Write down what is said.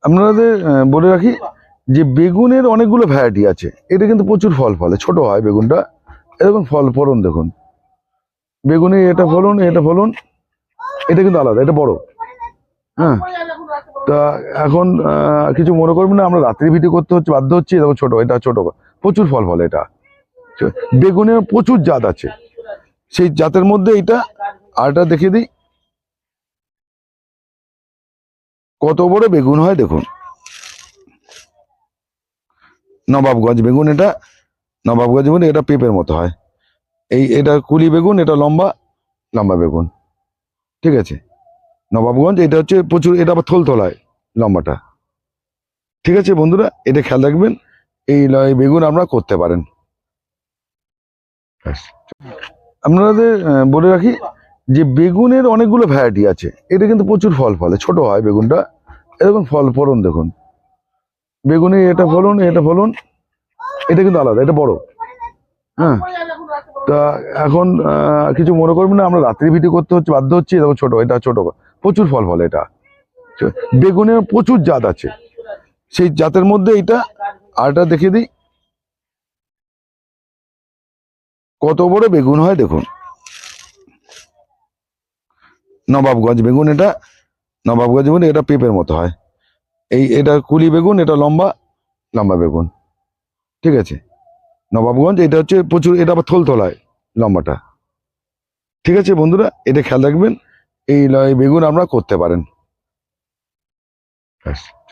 আপনাদের বলে রাখি যে বেগুনের অনেকগুলো ভ্যারাইটি আছে। এটা কিন্তু প্রচুর ফল ফলে, ছোট হয় বেগুনটা। এরকম ফল ফলন দেখুন, বেগুনে এটা ফলন, এটা ফলন, এটা কিন্তু আলাদা, এটা বড়। হ্যাঁ, তা এখন কিছু মনে করবেন না, আমরা রাত্রি ভিডিও করতে হচ্ছে, বাধ্য হচ্ছি। দেখো ছোট, এটা ছোট, প্রচুর ফল ফলে এটা। বেগুনের প্রচুর জাত আছে, সেই জাতের মধ্যে এটা। আর এটা দেখিয়ে দিই কত বড় বেগুন হয় দেখুন। নবাবগঞ্জ বেগুন এটা, নবাবগঞ্জ বেগুন এটা পেঁপের মতো হয়। এটা কুলি বেগুন, এটা লম্বা লম্বা বেগুন, ঠিক আছে। নবাবগঞ্জ এটা হচ্ছে প্রচুর, এটা আবার থল হয় লম্বাটা, ঠিক আছে বন্ধুরা, এটা খেয়াল রাখবেন। এই বেগুন আপনারা করতে পারেন। ব্যাস। আপনাদের বলে রাখি যে বেগুনের অনেকগুলো ভ্যারাইটি আছে। এটা কিন্তু প্রচুর ফল ফলে, ছোট হয় বেগুনটা। এরকম ফল ফলন দেখুন, বেগুনে এটা ফলন, এটা ফলন, এটা কিন্তু আলাদা, এটা বড়। হ্যাঁ, তা এখন কিছু মনে করবেন না, আমরা রাত্রি ভিডিও করতে হচ্ছে, বাধ্য হচ্ছি। দেখো ছোট, এটা ছোট, প্রচুর ফল ফলে এটা। বেগুনের প্রচুর জাত আছে, সেই জাতের মধ্যে এটা। আর এটা দেখিয়ে দিই কত বড় বেগুন হয় দেখুন। নবাবগঞ্জ বেগুন এটা, নবাবগঞ্জ বেগুন এটা পেঁপের মতো হয়। এটা কুলি বেগুন, এটা লম্বা লম্বা বেগুন, ঠিক আছে। নবাবগঞ্জ এটা হচ্ছে প্রচুর, এটা আবার থল হয় লম্বাটা, ঠিক আছে বন্ধুরা, এটা খেয়াল রাখবেন। এই বেগুন আপনারা করতে পারেন। ব্যাস।